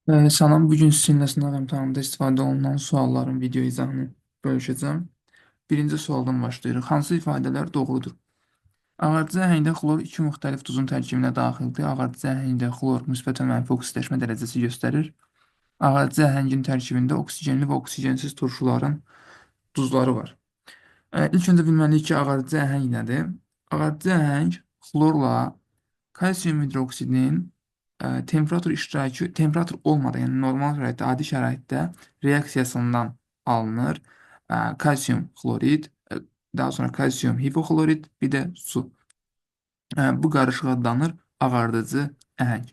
Salam, bugün sizinlə sınav imtahanında istifadə olunan sualların video izahını bölüşəcəm. Birinci sualdan başlayırıq. Hansı ifadələr doğrudur? Ağarcı əhəngdə xlor iki müxtəlif duzun tərkibinə daxildir. Ağarcı əhəngdə xlor müsbət və mənfi oksidləşmə dərəcəsi göstərir. Ağarcı əhəngin tərkibində oksigenli və oksigensiz turşuların duzları var. İlk öncə bilməliyik ki, ağarcı əhəng nədir? Ağarcı əhəng xlorla kalsium hidroksidinin temperatur olmadan, yəni normal şəraitdə, adi şəraitdə reaksiyasından alınır. Kalsium xlorid, daha sonra kalsium hipoxlorid, bir də su. Bu qarışıq adlanır ağardıcı əhəng.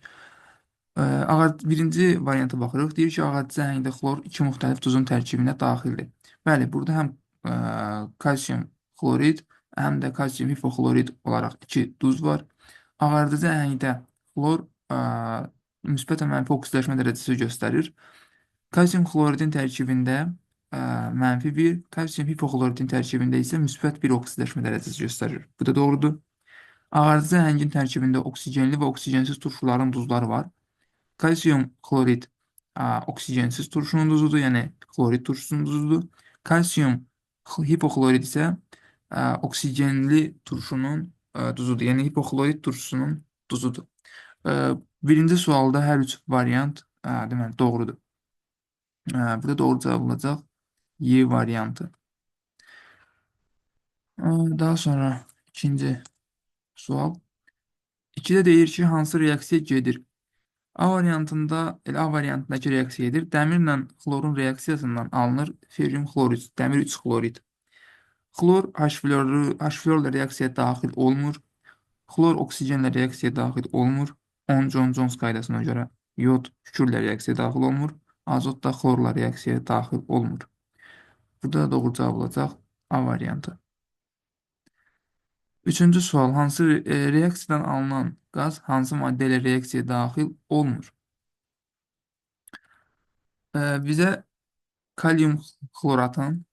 Birinci varianta baxırıq. Deyir ki, ağardıcı əhəngdə xlor iki müxtəlif duzun tərkibinə daxildir. Bəli, burada həm kalsium xlorid, həm də kalsium hipoxlorid olaraq iki duz var. Ağardıcı əhəngdə xlor müsbət və mənfi oksidləşmə dərəcəsi göstərir. Kalsium xloridin tərkibində mənfi 1, kalsium hipoxloridin tərkibində isə müsbət 1 oksidləşmə dərəcəsi göstərir. Bu da doğrudur. Ağardıcı əhəngin tərkibində oksigenli və oksigensiz turşuların duzları var. Kalsium xlorid oksigensiz turşunun duzudur, yəni xlorid turşusunun duzudur. Kalsium hipoxlorid isə oksigenli turşunun duzudur, yəni hipoxlorid turşusunun duzudur. Birinci sualda hər üç variant deməli doğrudur. Burada doğru cavab olacaq Y variantı. Daha sonra ikinci sual. 2-də deyir ki, hansı reaksiya gedir? A variantında, elə A variantındakı reaksiya edir. Dəmirlə xlorun reaksiyasından alınır feryum xlorid, dəmir 3 xlorid. Xlor H florla reaksiyaya daxil olmur. Xlor oksigenlə reaksiyaya daxil olmur. John-Jones qaydasına görə yod kükürlə reaksiyaya daxil olmur. Azot da xlorla reaksiyaya daxil olmur. Burada da doğru cavab olacaq A variantı. Üçüncü sual. Hansı reaksiyadan alınan qaz hansı maddə ilə reaksiyaya daxil olmur? Bizə kalium xloratın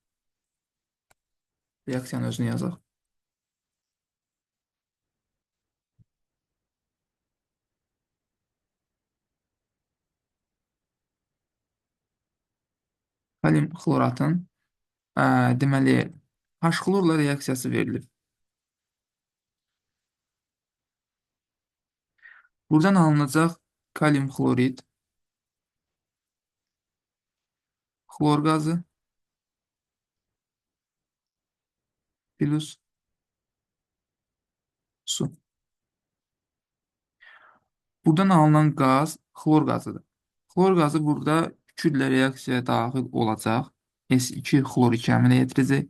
reaksiyanın özünü yazaq. Kalium xloratın deməli H-xlorla reaksiyası verilir. Buradan alınacaq kalium xlorid, xlor qazı plus su. Buradan alınan qaz xlor qazıdır. Xlor qazı burada kükürlə reaksiyaya daxil olacaq. S2 xlor 2 əmələ gətirəcək.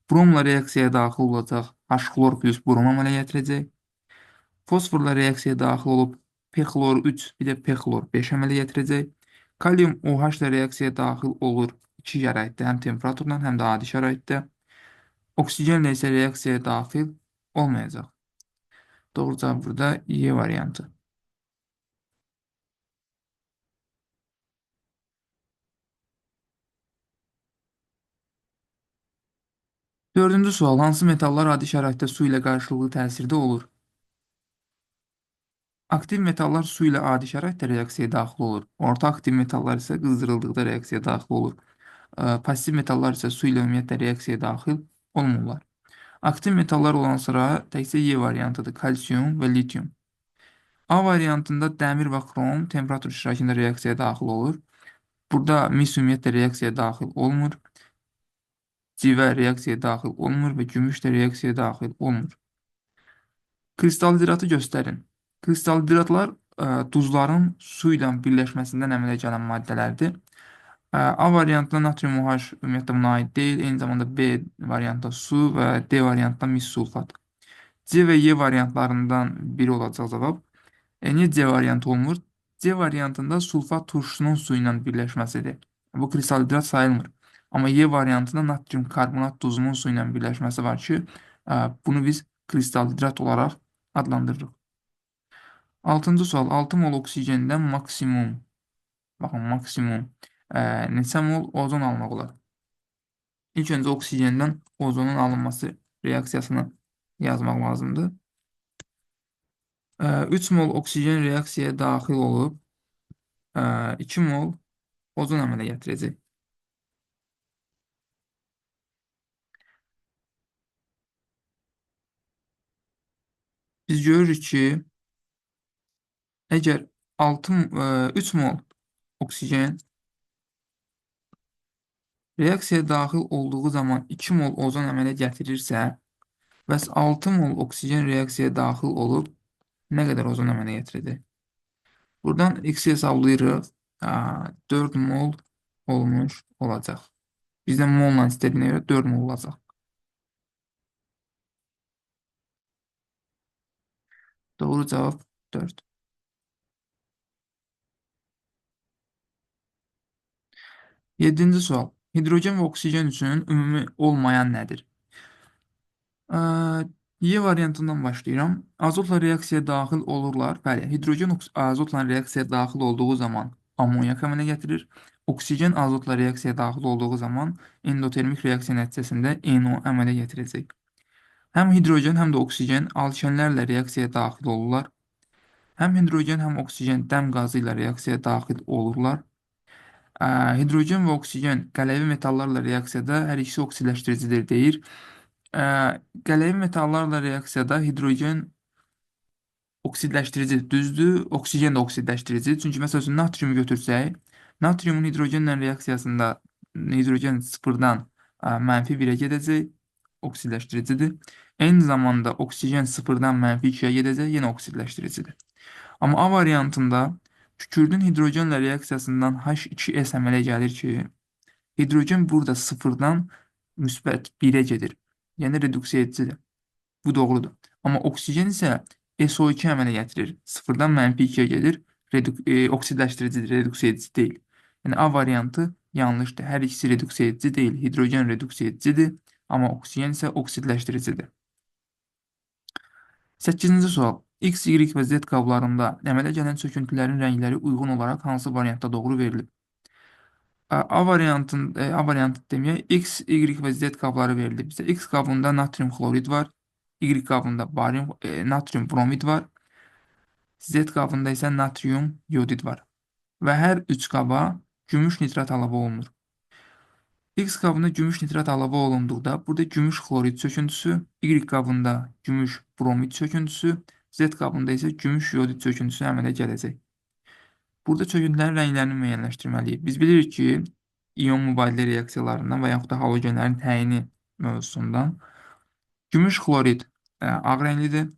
Bromla reaksiyaya daxil olacaq. H-xlor plus brom əmələ gətirəcək. Fosforla reaksiyaya daxil olub P-xlor 3, bir də P-xlor 5 əmələ gətirəcək. Kalium OH ilə reaksiyaya daxil olur iki şəraitdə, həm temperaturla, həm də adi şəraitdə. Oksigenlə isə reaksiyaya daxil olmayacaq. Doğru cavab burada Y variantı. Dördüncü sual. Hansı metallar adi şəraitdə su ilə qarşılıqlı təsirdə olur? Aktiv metallar su ilə adi şəraitdə reaksiyaya daxil olur. Orta aktiv metallar isə qızdırıldıqda reaksiyaya daxil olur. Pasiv metallar isə su ilə ümumiyyətlə reaksiyaya daxil olmurlar. Aktiv metallar olan sıra təkcə Y variantıdır. Kalsium və litium. A variantında dəmir və xrom temperatur iştirakında reaksiyaya daxil olur. Burada mis ümumiyyətlə reaksiyaya daxil olmur. Civə reaksiyaya daxil olmur və gümüş də reaksiyaya daxil olmur. Kristalhidratı göstərin. Kristalhidratlar duzların su ilə birləşməsindən əmələ gələn maddələrdir. A variantında natrium OH ümumiyyətlə buna aid deyil. Eyni zamanda B variantında su və D variantında mis sulfat. C və Y variantlarından biri olacaq cavab. Niyə C variantı olmur? C variantında sulfat turşusunun su ilə birləşməsidir. Bu kristalhidrat sayılmır. Amma Y variantında natrium karbonat duzunun su ilə birləşməsi var ki, bunu biz kristalhidrat olaraq adlandırırıq. 6-cı sual. 6 mol oksigendən maksimum, baxın, maksimum neçə mol ozon almaq olar? İlk öncə oksigendən ozonun alınması reaksiyasını yazmaq lazımdır. 3 mol oksigen reaksiyaya daxil olub 2 mol ozon əmələ gətirəcək. Biz görürük ki, əgər 3 mol oksigen reaksiyaya daxil olduğu zaman 2 mol ozon əmələ gətirirsə, bəs 6 mol oksigen reaksiyaya daxil olub nə qədər ozon əmələ gətirəcək? Buradan x hesablayırıq. 4 mol olmuş olacaq. Bizdən molla istədiyinə görə 4 mol olacaq. Doğru cavab 4. 7-ci sual. Hidrogen və oksigen üçün ümumi olmayan nədir? Y variantından başlayıram. Azotla reaksiyaya daxil olurlar. Bəli, hidrogen azotla reaksiyaya daxil olduğu zaman amonyak əmələ gətirir. Oksigen azotla reaksiyaya daxil olduğu zaman endotermik reaksiya nəticəsində NO əmələ gətirəcək. Həm hidrogen, həm də oksigen alkenlərlə reaksiyaya daxil olurlar. Həm hidrogen, həm oksigen dəm qazı ilə reaksiyaya daxil olurlar. Hidrogen və oksigen qələvi metallarla reaksiyada hər ikisi oksidləşdiricidir deyir. Qələvi metallarla reaksiyada hidrogen oksidləşdirici düzdür, oksigen də oksidləşdirici. Çünki məsəl üçün natriumu götürsək, natriumun hidrogenlə reaksiyasında hidrogen sıfırdan -1-ə gedəcək, oksidləşdiricidir. Eyni zamanda oksigen sıfırdan -2-yə gedəcək, yenə oksidləşdiricidir. Amma A variantında kükürdün hidrogenlə reaksiyasından H2S əmələ gəlir ki, hidrogen burada sıfırdan müsbət 1-ə gedir. Yəni reduksiya edicidir. Bu doğrudur. Amma oksigen isə SO2 əmələ gətirir. Sıfırdan -2-yə gedir. Oksidləşdiricidir, reduksiya edici deyil. Yəni A variantı yanlışdır. Hər ikisi reduksiya edici deyil. Hidrogen reduksiya edicidir, amma oksigen isə oksidləşdiricidir. 8-ci sual. X, Y və Z qablarında əmələ gələn çöküntülərin rəngləri uyğun olaraq hansı variantda doğru verilib? A variantı deməyək, X, Y və Z qabları verilib bizə. X qabında natrium xlorid var, Y qabında natrium bromid var, Z qabında isə natrium yodid var. Və hər 3 qaba gümüş nitrat əlavə olunur. X qabında gümüş nitrat əlavə olunduqda, burada gümüş xlorid çöküntüsü, Y qabında gümüş bromid çöküntüsü, Z qabında isə gümüş yodid çöküntüsü əmələ gələcək. Burada çöküntülərin rənglərini müəyyənləşdirməliyik. Biz bilirik ki, ion mübadilə reaksiyalarından və yaxud da halogenlərin təyini mövzusundan gümüş xlorid ağ rənglidir,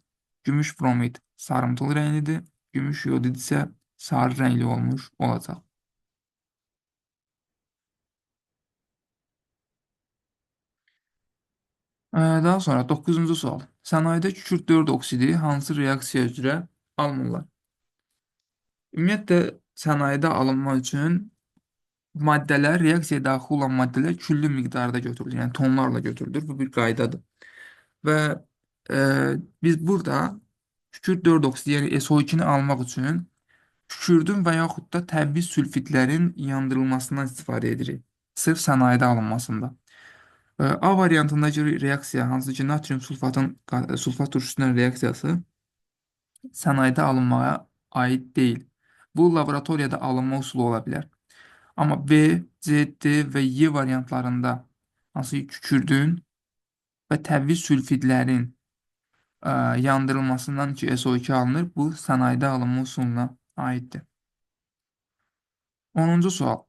gümüş bromid sarımtıl rənglidir, gümüş yodid isə sarı rəngli olmuş olacaq. Daha sonra 9-cu sual. Sənayedə kükürt 4 oksidi hansı reaksiya üzrə alınırlar? Ümumiyyətlə, sənayedə alınma üçün maddələr, reaksiyaya daxil olan maddələr küllü miqdarda götürülür. Yəni tonlarla götürülür. Bu bir qaydadır. Və biz burada kükürt 4 oksidi, yəni SO2-ni almaq üçün kükürdün və yaxud da təbii sülfitlərin yandırılmasından istifadə edirik. Sırf sənayedə alınmasında. A variantındakı reaksiya, hansı ki natrium sulfat turşusunun reaksiyası sənayedə alınmaya aid deyil. Bu, laboratoriyada alınma usulu ola bilər. Amma B, C, D və Y variantlarında hansı ki kükürdün və təbii sülfidlərin yandırılmasından ki SO2 alınır, bu sənayedə alınma usuluna aiddir. 10-cu sual.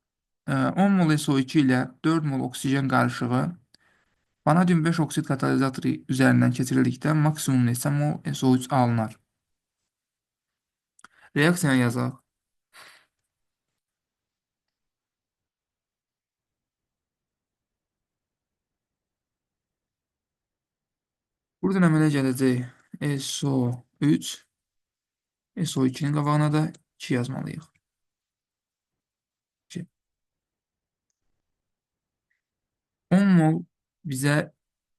10 mol SO2 ilə 4 mol oksigen qarışığı vanadium 5 oksid katalizatoru üzərindən keçirildikdə maksimum neçə mol SO3 alınır? Reaksiyanı yazaq. Buradan əmələ gələcək SO3, SO2-nin qabağına da 2 yazmalıyıq. 2. 10 mol bizə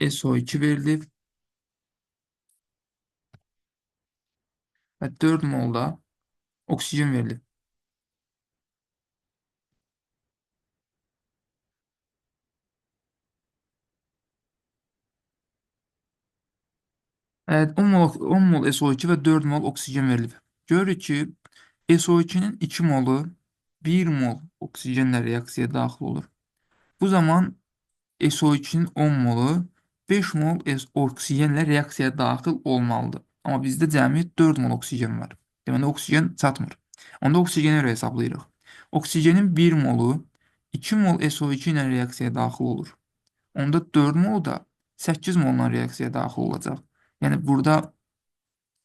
SO2 verilib və 4 mol da oksigen verilib. Evet, 10 mol SO2 və 4 mol oksigen verilib. Görürük ki, SO2-nin 2 molu 1 mol oksigenlə reaksiyaya daxil olur. Bu zaman SO2-nin 10 molu 5 mol oksigenlə reaksiyaya daxil olmalıdır. Amma bizdə cəmi 4 mol oksigen var. Deməli, oksigen çatmır. Onda oksigeni görə hesablayırıq. Oksigenin 1 molu 2 mol SO2 ilə reaksiyaya daxil olur. Onda 4 mol da 8 molla reaksiyaya daxil olacaq. Yəni, burada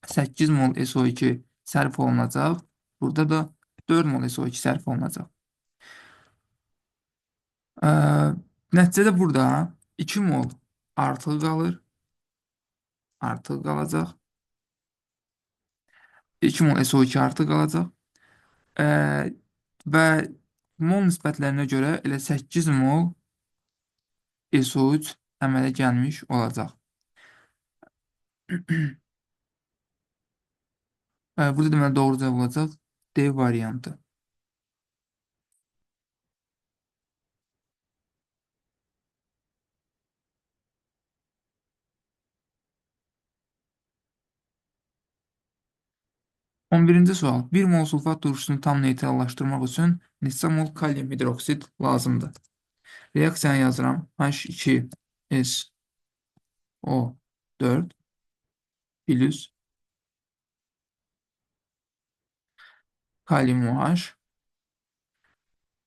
8 mol SO2 sərf olunacaq. Burada da 4 mol SO2 sərf olunacaq. Ə, Nəticədə burada 2 mol artıq qalır. Artıq qalacaq. 2 mol SO2 artıq qalacaq. Ə, və mol nisbətlərinə görə elə 8 mol SO3 əmələ gəlmiş olacaq. Burada deməli doğru cavab olacaq D variantı. 11-ci sual. 1 mol sulfat turşusunu tam neytrallaşdırmaq üçün neçə mol kalium hidroksid lazımdır? Reaksiyanı yazıram. H2SO4 plus kalium OH.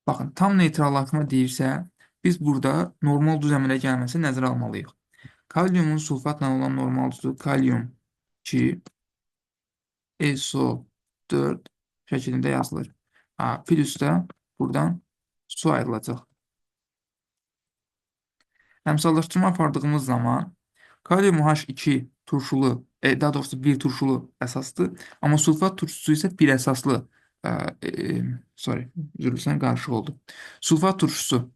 Baxın, tam neytrallaşma deyirsə, biz burada normal duz əmələ gəlməsi nəzərə almalıyıq. Kaliumun sulfatla olan normal duzu kalium 2 SO4 şəklində yazılır. Plus da buradan su ayrılacaq. Əmsallaşdırma apardığımız zaman kalium H2 turşulu, daha doğrusu bir turşulu əsasdır. Amma sulfat turşusu isə bir əsaslı, üzrlüsən qarışıq oldu. Sulfat turşusu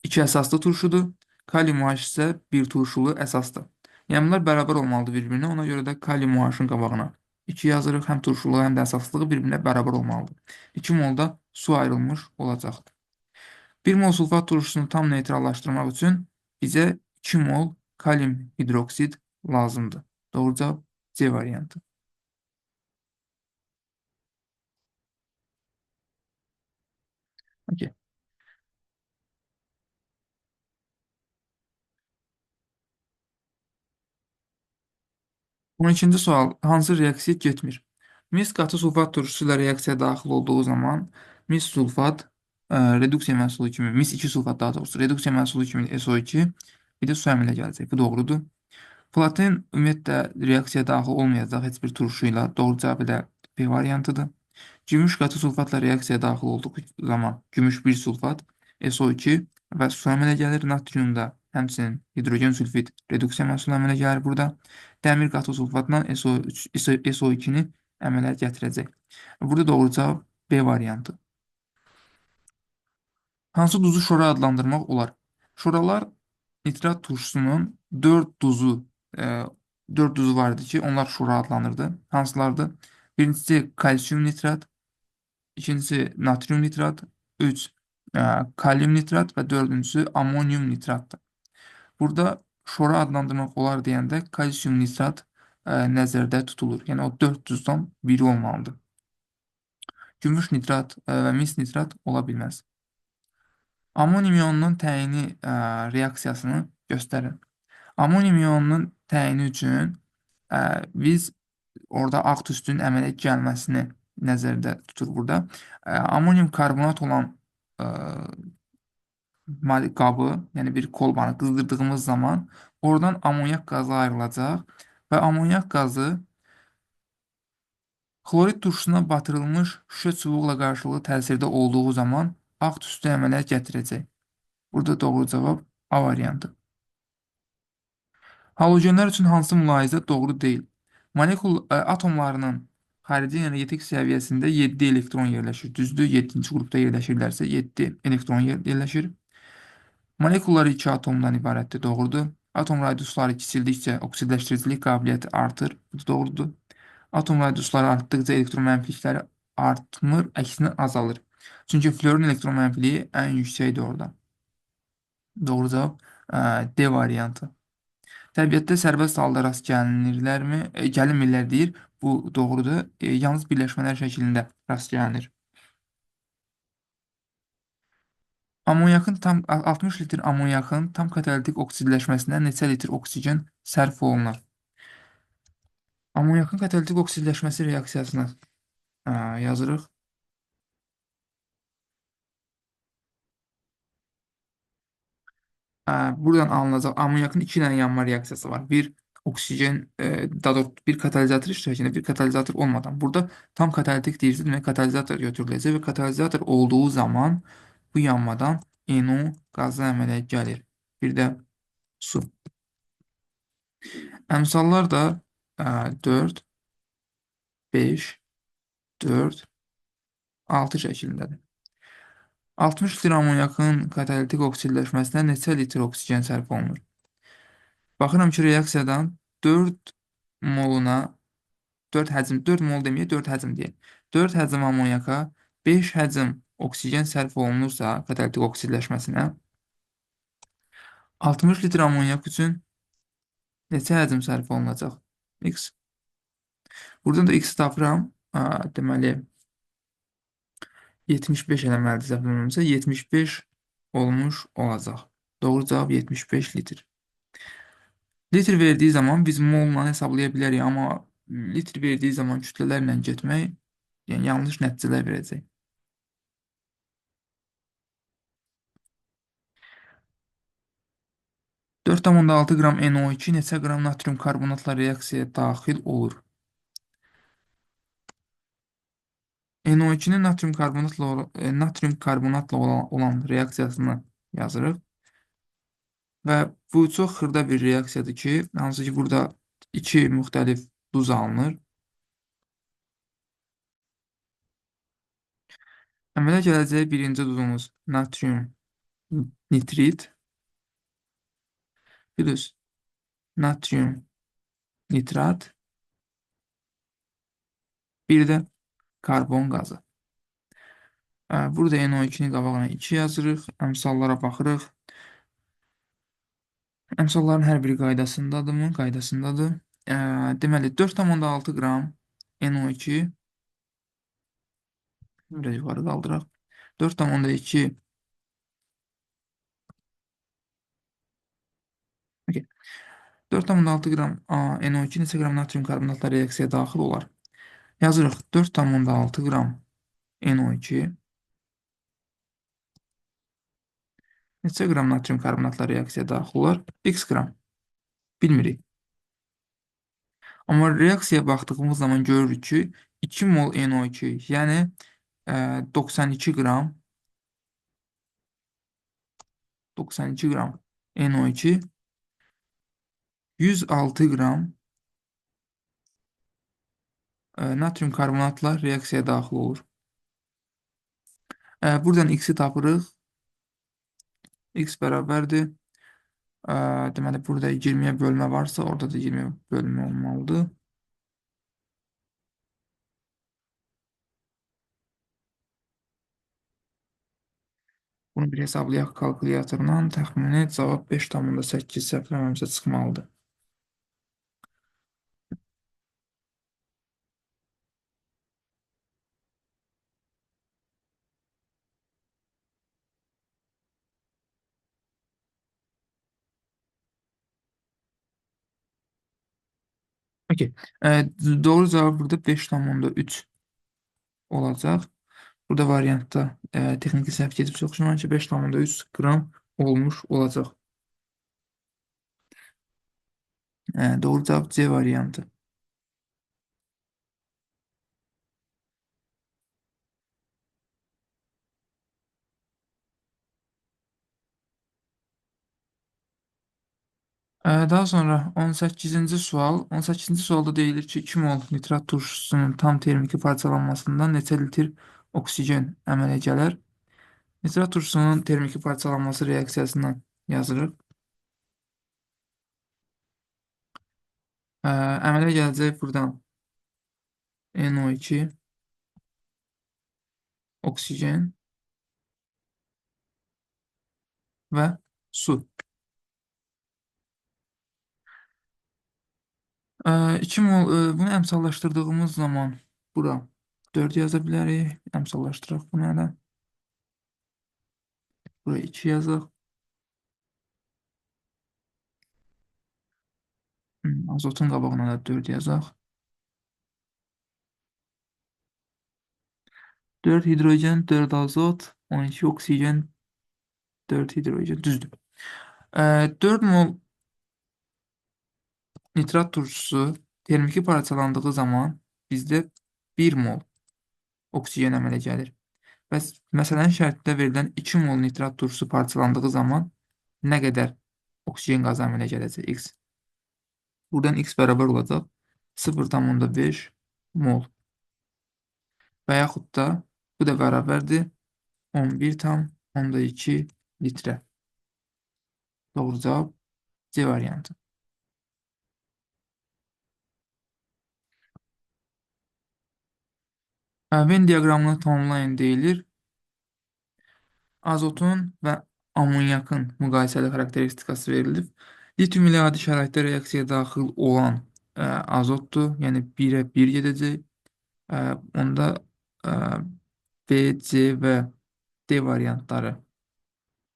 2 əsaslı turşudur. Kalium OH isə bir turşulu əsasdır. Yəni, bunlar bərabər olmalıdır bir-birinə. Ona görə də kalium OH-ın qabağına 2 yazırıq. Həm turşuluğu, həm də əsaslığı bir-birinə bərabər olmalıdır. 2 molda su ayrılmış olacaqdır. 1 mol sulfat turşusunu tam neytrallaşdırmaq üçün bizə 2 mol kalium hidroksid lazımdır. Doğru cavab C variantı. Okay. 12-ci sual. Hansı reaksiya getmir? Mis qatı sulfat turşusu ilə reaksiyaya daxil olduğu zaman mis sulfat reduksiya məhsulu kimi, mis 2 sulfat daha doğrusu reduksiya məhsulu kimi SO2 bir də su əmələ gələcək. Bu doğrudur. Platin ümumiyyətlə reaksiyaya daxil olmayacaq heç bir turşu ilə. Doğru cavab elə B variantıdır. Gümüş qatı sulfatla reaksiyaya daxil olduğu zaman gümüş 1 sulfat SO2 və su əmələ gəlir. Natriumda həmçinin hidrogen sülfid reduksiya məhsulu əmələ gəlir burada. Dəmir qatı sulfatla SO2-ni əmələ gətirəcək. Burada doğru cavab B variantı. Hansı duzu şora adlandırmaq olar? Şoralar nitrat turşusunun 4 duzu 4 duzu vardı ki, onlar şora adlanırdı. Hansılardır? Birincisi kalsiyum nitrat, ikincisi natrium nitrat, 3 kalium nitrat və dördüncüsü amonium nitratdır. Burada şora adlandırmaq olar deyəndə kalsiyum nitrat nəzərdə tutulur. Yəni, o 4 duzdan biri olmalıdır. Gümüş nitrat və mis nitrat ola bilməz. Amonium ionunun təyini reaksiyasını göstərin. Amonium ionunun təyini üçün biz orada ağ tüstünün əmələ gəlməsini nəzərdə tutur burada. Amonium karbonat olan qabı, yəni bir kolbanı qızdırdığımız zaman oradan amonyak qazı ayrılacaq və amonyak qazı xlorid turşusuna batırılmış şüşə çubuqla qarşılıqlı təsirdə olduğu zaman ağ tüstü əmələ gətirəcək. Burada doğru cavab A variantı. Halogenlər üçün hansı mülahizə doğru deyil? Molekul atomlarının xarici energetik səviyyəsində 7 elektron yerləşir. Düzdür, 7-ci qrupda yerləşirlərsə 7 elektron yerləşir. Molekullar 2 atomdan ibarətdir, doğrudur. Atom radiusları kiçildikcə oksidləşdiricilik qabiliyyəti artır, bu da doğrudur. Atom radiusları artdıqca elektron mənfilikləri artmır, əksinə azalır. Çünki fluorun elektron mənfiliyi ən yüksəkdir orada. Doğru cavab D variantı. Təbiətdə sərbəst halda rast gəlinirlərmi? Gəlinmirlər deyir. Bu doğrudur. Yalnız birləşmələr şəklində rast gəlinir. Amonyakın 60 litr amonyakın tam katalitik oksidləşməsinə neçə litr oksigen sərf olunur? Amonyakın katalitik oksidləşməsi reaksiyasına yazırıq. Buradan alınacaq amonyakın 2 dənə yanma reaksiyası var. Bir oksigen, daha doğrusu bir katalizator iştirakında, bir katalizator olmadan. Burada tam katalitik deyirsə, demək katalizator götürüləcək və katalizator olduğu zaman bu yanmadan NO qazı əmələ gəlir. Bir də su. Əmsallar da 4, 5, 4, 6 şəklindədir. 60 litr amonyakın katalitik oksidləşməsinə neçə litr oksigen sərf olunur? Baxıram ki, reaksiyadan 4 moluna 4 həcm, 4 mol deməyə 4 həcm deyək. 4 həcm amonyaka 5 həcm oksigen sərf olunursa katalitik oksidləşməsinə 60 litr amonyak üçün neçə həcm sərf olunacaq? X. Buradan da X tapıram. Deməli 75 eləməlidir səhv bilmirəmsə 75 olmuş olacaq. Doğru cavab 75 litr. Litr verdiyi zaman biz molla hesablaya bilərik, amma litr verdiyi zaman kütlələrlə getmək yəni yanlış nəticələr verəcək. 4,6 qram NO2 neçə qram natrium karbonatla reaksiyaya daxil olur? NO2-nin natrium karbonatla olan reaksiyasını yazırıq. Və bu çox xırda bir reaksiyadır ki, hansı ki, burada 2 müxtəlif duz alınır. Əmələ gələcək birinci duzumuz natrium nitrit plus natrium nitrat, bir də karbon qazı. Burada NO2-ni qabağına 2 yazırıq, əmsallara baxırıq. Əmsalların hər biri qaydasındadırmı? Qaydasındadır. Deməli, 4,6 qram NO2 biraz yuxarı qaldıraq. 4,2 okay. 4,6 qram NO2 neçə qram natrium karbonatla reaksiyaya daxil olar? Yazırıq 4,6 qram NO2 neçə qram natrium karbonatla reaksiyaya daxil olar? X qram. Bilmirik. Amma reaksiyaya baxdığımız zaman görürük ki, 2 mol NO2, yəni 92 qram NO2 106 qram natrium karbonatla reaksiyaya daxil olur. Buradan X-i tapırıq. X bərabərdir. Deməli, burada 20-yə bölmə varsa, orada da 20-yə bölmə olmalıdır. Bunu bir hesablayaq kalkulyatorla. Təxmini cavab 5,8 səhvləməmsə çıxmalıdır. Okay. Doğru cavab burada 5,3 olacaq. Burada variantda texniki səhv gedib çox güman ki, 5,3 qram olmuş olacaq. Doğru cavab C variantı. Daha sonra 18-ci sual. 18-ci sualda deyilir ki, 2 mol nitrat turşusunun tam termiki parçalanmasından neçə litr oksigen əmələ gələr? Nitrat turşusunun termiki parçalanması reaksiyasından yazırıq. Əmələ gələcək buradan NO2 oksigen və su. 2 mol bunu əmsallaşdırdığımız zaman bura 4 yaza bilərik. Əmsallaşdıraq bunu hələ. Buraya 2 yazaq. Azotun qabağına da 4 yazaq. 4 hidrogen, 4 azot, 12 oksigen, 4 hidrojen. Düzdür. 4 mol nitrat turşusu termiki parçalandığı zaman bizdə 1 mol oksigen əmələ gəlir. Bəs məsələnin şərtində verilən 2 mol nitrat turşusu parçalandığı zaman nə qədər oksigen qazı əmələ gələcək? X. Buradan X bərabər olacaq 0,5 mol. Və yaxud da bu da bərabərdir 11,2 litrə. Doğru cavab C variantı. Venn diaqramını tamamlayın deyilir. Azotun və amonyakın müqayisəli xarakteristikası verilib. Litium ilə adi şəraitdə reaksiyaya daxil olan azotdur. Yəni 1-ə 1 gedəcək. Onda ə, B, C və D variantları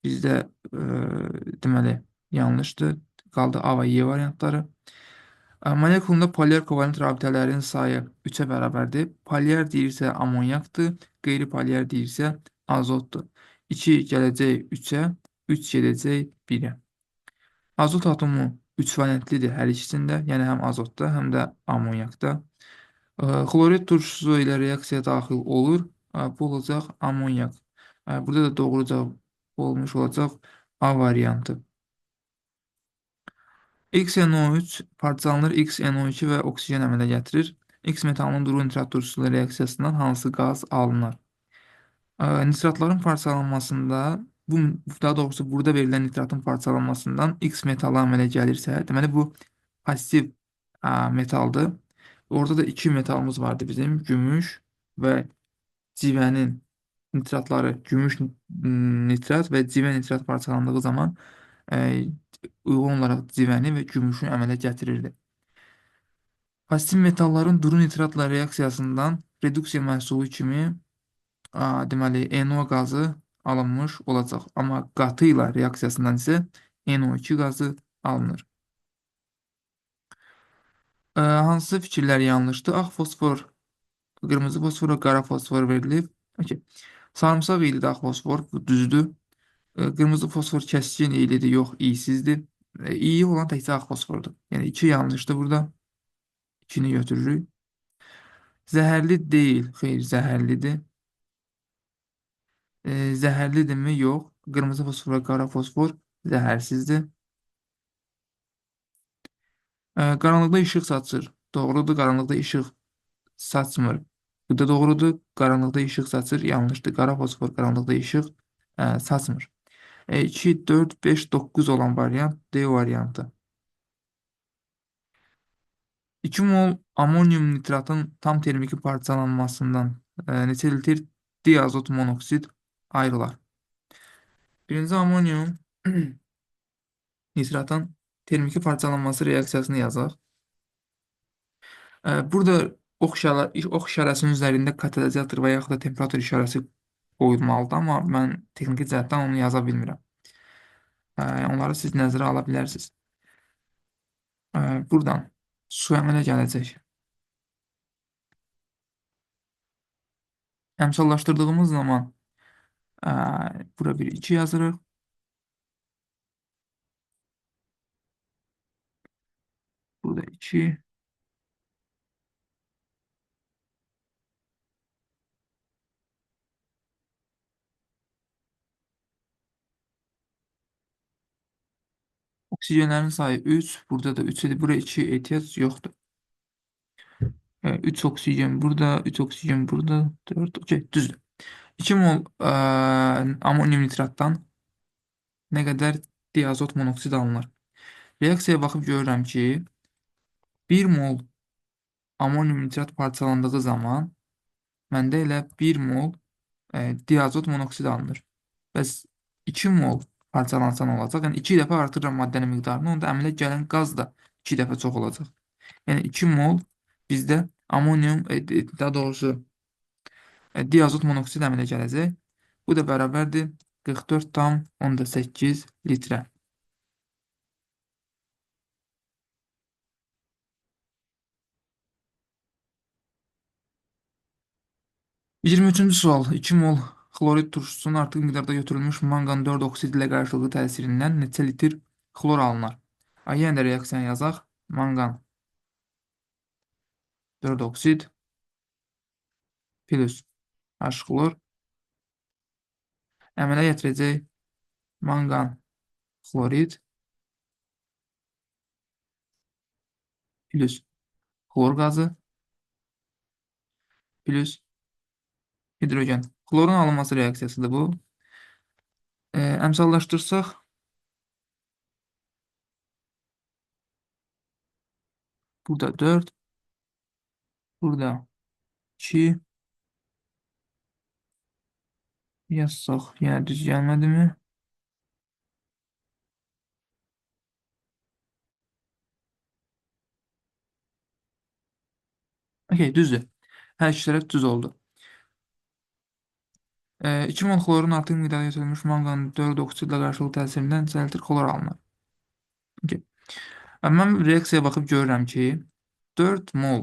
bizdə deməli yanlışdır. Qaldı A və Y variantları. Molekulunda polyar kovalent rabitələrin sayı 3-ə bərabərdir. Polyar deyirsə amonyakdır, qeyri-polyar deyirsə azotdur. 2 gələcək 3-ə, 3 gedəcək 1-ə. Azot atomu 3 valentlidir hər ikisində, yəni həm azotda, həm də amonyakda. Xlorid turşusu ilə reaksiya daxil olur. Bu olacaq amonyak. Burada da doğru cavab olmuş olacaq A variantı. XNO3 parçalanır, XNO2 və oksigen əmələ gətirir. X metalının duru nitrat turşusu ilə reaksiyasından hansı qaz alınır? Nitratların parçalanmasında, daha doğrusu burada verilən nitratın parçalanmasından X metalı əmələ gəlirsə, deməli bu pasiv metaldır. Orada da 2 metalımız vardı bizim, gümüş və civənin nitratları, gümüş nitrat və civə nitrat parçalandığı zaman uyğun olaraq civəni və gümüşü əmələ gətirirdi. Pasiv metalların duru nitratla reaksiyasından reduksiya məhsulu kimi deməli NO qazı alınmış olacaq. Amma qatı ilə reaksiyasından isə NO2 qazı alınır. Hansı fikirlər yanlışdır? Ağ fosfor, qırmızı fosfor və qara fosfor verilib. Okay. Sarımsaq iyilidir ağ fosfor, bu düzdür. Qırmızı fosfor kəskin iyilidir, yox, iysizdir. İyi olan təkcə ağ fosfordur. Yəni 2 yanlışdır burada. 2-ni götürürük. Zəhərli deyil, xeyr, zəhərlidir. Zəhərlidirmi? Yox. Qırmızı fosfor və qara fosfor zəhərsizdir. Qaranlıqda işıq saçır. Doğrudur, qaranlıqda işıq saçmır. Bu da doğrudur. Qaranlıqda işıq saçır. Yanlışdır. Qara fosfor qaranlıqda işıq saçmır. 2, 4, 5, 9 olan variant D variantı. 2 mol amonyum nitratın tam termiki parçalanmasından neçə litr diazot monoksid ayrılar? Birinci amonyum nitratın termiki parçalanması reaksiyasını yazaq. Burada ox işarəsinin üzərində katalizator və yaxud da temperatur işarəsi qoyulmalıdır, amma mən texniki cəhətdən onu yaza bilmirəm. Onları siz nəzərə ala bilərsiniz. Buradan su əmələ gələcək. Əmsallaşdırdığımız zaman bura bir 2 yazırıq. Burada 2. Oksigenlərin sayı 3. Burada da 3 idi. Buraya 2 ehtiyac yoxdur. 3 oksigen burada, 3 oksigen burada, 4. Okay, düzdür. 2 mol amonyum nitratdan nə qədər diazot monoksid alınır? Reaksiyaya baxıb görürəm ki, 1 mol amonyum nitrat parçalandığı zaman məndə elə 1 mol diazot monoksid alınır. Bəs 2 mol parçalansa nə olacaq? Yəni 2 dəfə artırıram maddənin miqdarını, onda əmələ gələn qaz da 2 dəfə çox olacaq. Yəni 2 mol bizdə amonyum, daha doğrusu diazot monoksid əmələ gələcək. Bu da bərabərdir 44,8 litrə. 23-cü sual. 2 mol xlorid turşusunun artıq miqdarda götürülmüş manqan 4 oksid ilə qarşılıqlı təsirindən neçə litr xlor alınır? Yenə də reaksiyanı yazaq. Manqan 4 oksid plus H xlor əmələ gətirəcək manqan xlorid plus xlor qazı plus hidrogen. Xlorun alınması reaksiyasıdır bu. Əmsallaşdırsaq, burada 4, burada 2 yazsaq, yenə düz gəlmədimi? Okey, düzdür. Hər iki tərəf düz oldu. 2 mol xlorun artıq miqdarda götürülmüş manqanın 4 oksidlə qarşılıqlı təsirindən neçə litr xlor alınır? Okay. Mən reaksiyaya baxıb görürəm ki, 4 mol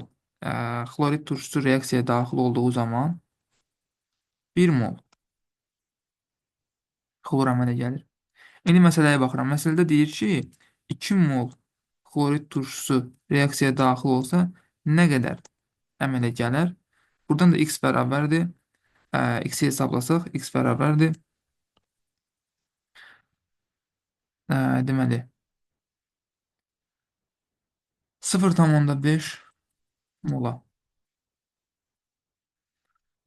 xlorid turşusu reaksiyaya daxil olduğu zaman 1 mol xlor əmələ gəlir. İndi məsələyə baxıram. Məsələdə deyir ki, 2 mol xlorid turşusu reaksiyaya daxil olsa nə qədər əmələ gələr? Buradan da x bərabərdir. X-i hesablasaq, x bərabərdir. Deməli, 0,5 mola.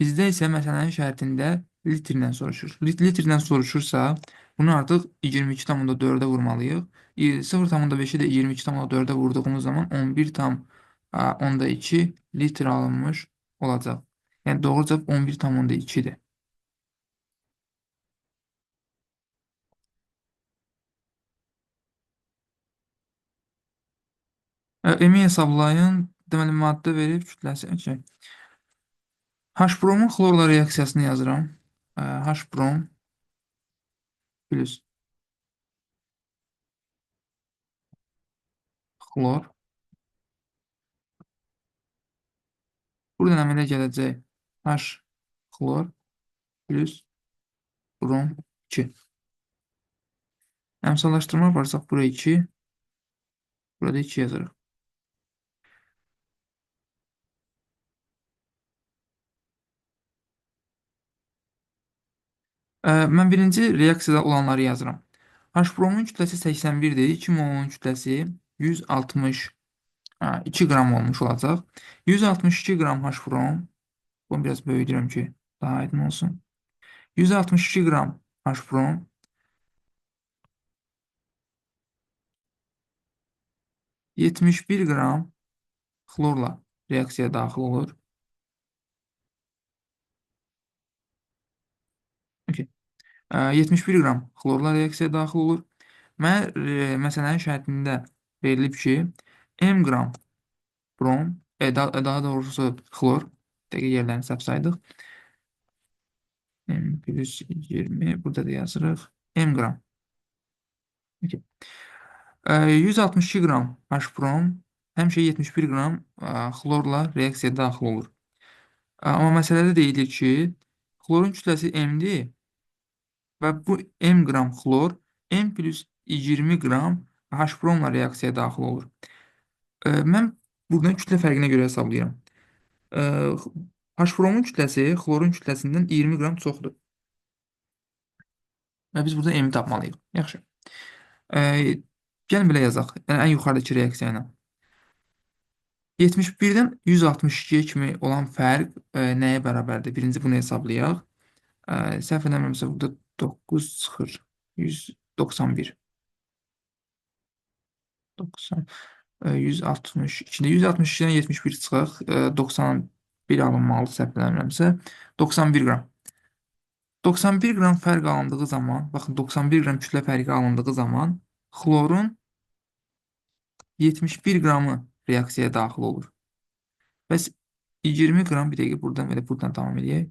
Bizdə isə məsələnin şərtində litrdən soruşur. Litrdən soruşursa, bunu artıq 22,4-ə vurmalıyıq. 0,5-i də 22,4-ə vurduğumuz zaman 11,2 litr alınmış olacaq. Yəni, doğru cavab 11,2-dir. M-i hesablayın. Deməli, maddə verib kütləsi. H-bromun xlorla reaksiyasını yazıram. H-brom plus xlor. Buradan əmələ gələcək H xlor plus brom 2. Əmsallaşdırma varsaq, buraya 2, burada 2 yazırıq. Mən birinci reaksiyada olanları yazıram. H-bromun kütləsi 81-dir. 2 molun kütləsi 162 qram olmuş olacaq. 162 qram H-brom, bunu biraz böyüdürəm ki, daha aydın olsun. 162 qram H-brom 71 qram xlorla reaksiyaya daxil olur. Okay. 71 qram xlorla reaksiyaya daxil olur. Məsələnin şərtində verilib ki, M qram brom, daha doğrusu xlor, dəqiq yerlərini səhv saydıq. M plus 20, burada da yazırıq. M qram. Okay. 162 qram H-brom həmişə 71 qram xlorla reaksiyaya daxil olur. Amma məsələdə deyilir ki, xlorun kütləsi M-dir və bu M qram xlor M plus 20 qram H-bromla reaksiyaya daxil olur. Mən buradan kütlə fərqinə görə hesablayıram. H-bromun kütləsi xlorun kütləsindən 20 qram çoxdur. Və biz burada M-i tapmalıyıq. Yaxşı. Gəlin belə yazaq. Yəni, ən yuxarıdakı reaksiya ilə. 71-dən 162-yə kimi olan fərq nəyə bərabərdir? Birinci bunu hesablayaq. Səhv eləmirəmsə, burada 9 çıxır. 191. 162-də 162-dən 71 çıxaq. 91 alınmalı, səhv eləmirəmsə. 91 qram. 91 qram fərq alındığı zaman, baxın, 91 qram kütlə fərqi alındığı zaman xlorun 71 qramı reaksiyaya daxil olur. Bəs 20 qram, bir dəqiqə buradan davam edək.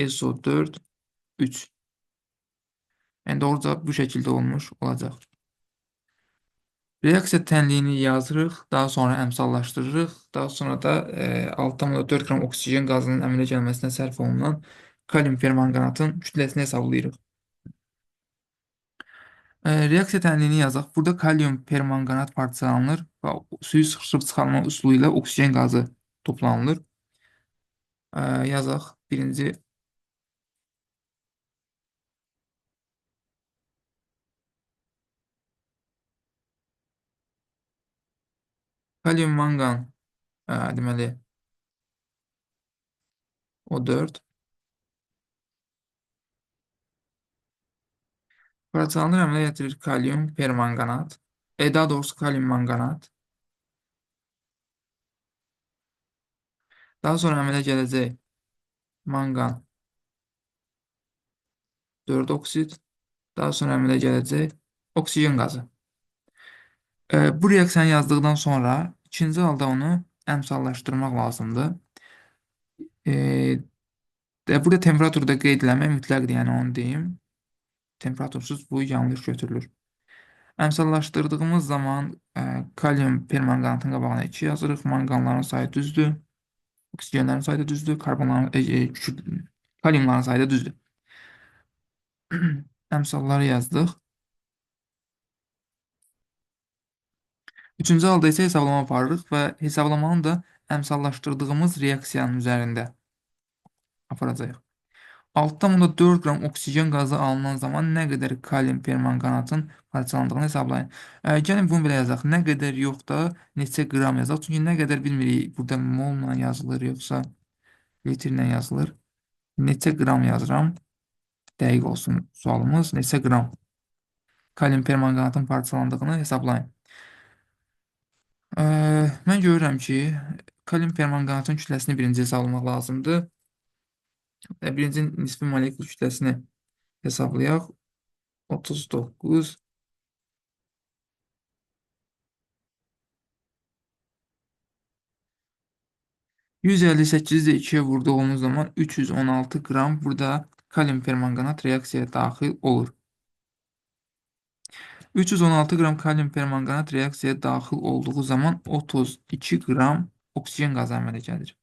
SO4 3. Yəni doğru cavab bu şəkildə olmuş olacaq. Reaksiya tənliyini yazırıq, daha sonra əmsallaşdırırıq, daha sonra da 6,4 qram oksigen qazının əmələ gəlməsinə sərf olunan kalium permanqanatın kütləsini hesablayırıq. Reaksiya tənliyini yazaq. Burada kalium permanqanat parçalanır və suyu sıxışıb çıxarma üsulu ilə oksigen qazı toplanılır. Yazaq. Birinci kalium manqan deməli O4 parçalanır, əmələ gətirir kalium permanqanat. Daha doğrusu kalium manqanat. Daha sonra əmələ gələcək manqan 4 oksid. Daha sonra əmələ gələcək oksigen qazı. Bu reaksiyanı yazdıqdan sonra ikinci halda onu əmsallaşdırmaq lazımdır. Burada temperaturu da qeyd eləmək mütləqdir, yəni onu deyim. Temperatursuz bu yanlış götürülür. Əmsallaşdırdığımız zaman kalium permanqanatın qabağına 2 yazırıq. Manqanların sayı düzdür. Oksigenlərin sayı da düzdür. Kaliumların sayı da düzdür. Əmsalları yazdıq. Üçüncü halda isə hesablama aparırıq və hesablamanı da əmsallaşdırdığımız reaksiyanın üzərində aparacağıq. 6,4 qram oksigen qazı alınan zaman nə qədər kalium permanqanatın parçalandığını hesablayın. Gəlin bunu belə yazaq. Nə qədər yox da neçə qram yazaq. Çünki nə qədər bilmirik. Burada molla yazılır, yoxsa litrlə yazılır. Neçə qram yazıram. Dəqiq olsun sualımız. Neçə qram kalium permanqanatın parçalandığını hesablayın. Mən görürəm ki, kalium permanqanatın kütləsini birinci hesablamaq lazımdır. Birinci nisbi molekul kütləsini hesablayaq. 39 158-i də 2-yə vurduğumuz zaman 316 qram burada kalium permanqanat reaksiyaya daxil olur. 316 qram kalium permanqanat reaksiyaya daxil olduğu zaman 32 qram oksigen qazı əmələ gəlir.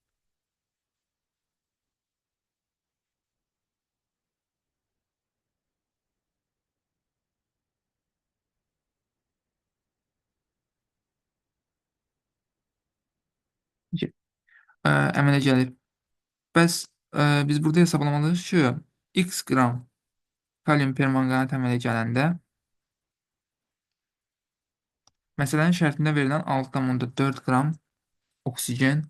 Əmələ gəlir. Bəs biz burada hesablamalıyıq ki, x qram kalium permanqanat əmələ gələndə məsələnin şərtində verilən 6,4 qram oksigen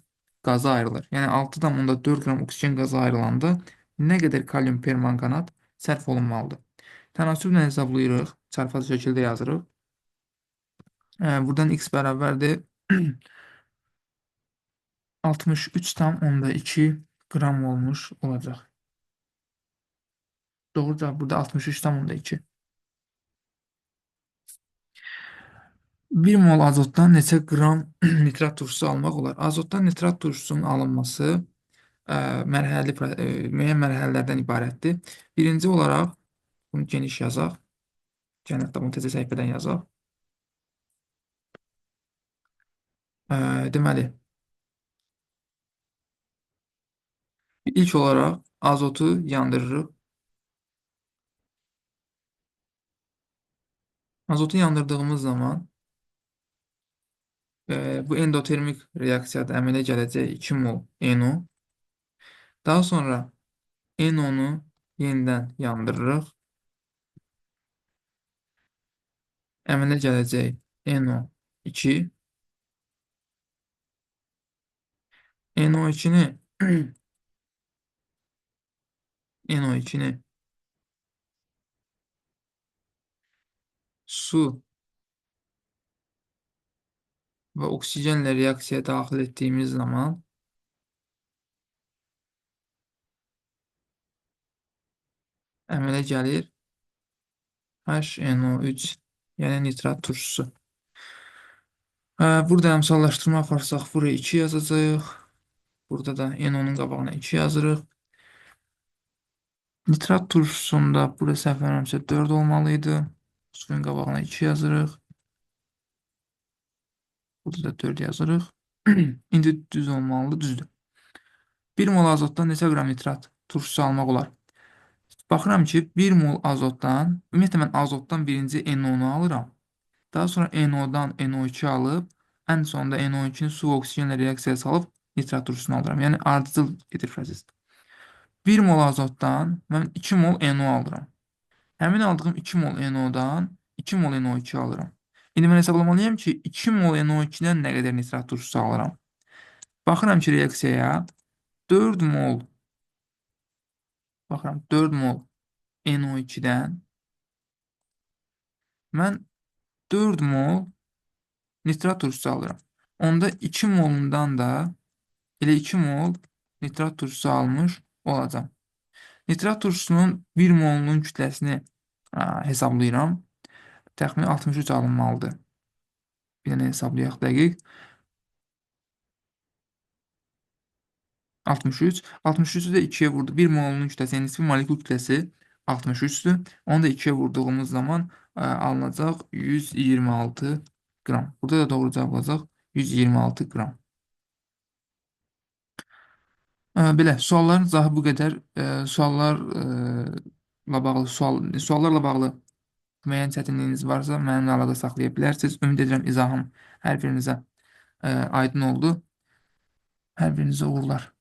qazı ayrılır. Yəni 6,4 qram oksigen qazı ayrılanda nə qədər kalium permanqanat sərf olunmalıdır? Tənasüblə hesablayırıq, çarpaz şəkildə yazırıq. Buradan x bərabərdir 63,2 qram olmuş olacaq. Doğru cavab burada 63,2. 1 mol azotdan neçə qram nitrat turşusu almaq olar? Azotdan nitrat turşusunun alınması müəyyən mərhələlərdən ibarətdir. Birinci olaraq, bunu geniş yazaq. Gəlin, bunu təzə səhifədən yazaq. Deməli, ilk olaraq azotu yandırırıq. Azotu yandırdığımız zaman bu endotermik reaksiyada əmələ gələcək 2 mol NO. Daha sonra NO-nu yenidən yandırırıq. Əmələ gələcək NO2. NO2-ni NO2-ni su və oksigenlə reaksiyaya daxil etdiyimiz zaman əmələ gəlir HNO3, yəni nitrat turşusu. Burada əmsallaşdırma aparsaq, buraya 2 yazacağıq. Burada da NO-nun qabağına 2 yazırıq. Nitrat turşusunda burada səhv verməmsə 4 olmalıydı. Suyun qabağına 2 yazırıq. Burada da 4 yazırıq. İndi düz olmalıdır, düzdür. 1 mol azotdan neçə qram nitrat turşusu almaq olar? Baxıram ki, 1 mol azotdan, ümumiyyətlə mən azotdan birinci NO-nu alıram. Daha sonra NO-dan NO2 alıb, ən sonunda NO2-ni su oksigenlə reaksiyaya salıb nitrat turşusunu alıram. Yəni, ardıcıl gedir proses. 1 mol azotdan mən 2 mol NO alıram. Həmin aldığım 2 mol NO-dan 2 mol NO2 alıram. İndi mən hesablamalıyam ki, 2 mol NO2-dən nə qədər nitrat turşusu alıram. Baxıram ki, reaksiyaya 4 mol baxıram 4 mol NO2-dən mən 4 mol nitrat turşusu alıram. Onda 2 molundan da elə 2 mol nitrat turşusu almış olacam. Nitrat turşusunun 1 molunun kütləsini hesablayıram. Təxmini 63 alınmalıdır. Bir dənə hesablayaq dəqiq. 63. 63-ü də 2-yə vurdu. 1 molunun kütləsi, yəni nisbi molekul kütləsi 63-dür. Onu da 2-yə vurduğumuz zaman alınacaq 126 qram. Burada da doğru cavab olacaq 126 qram. Belə, sualların izahı bu qədər. Suallarla bağlı müəyyən çətinliyiniz varsa, mənimlə əlaqə saxlaya bilərsiniz. Ümid edirəm izahım hər birinizə aydın oldu. Hər birinizə uğurlar.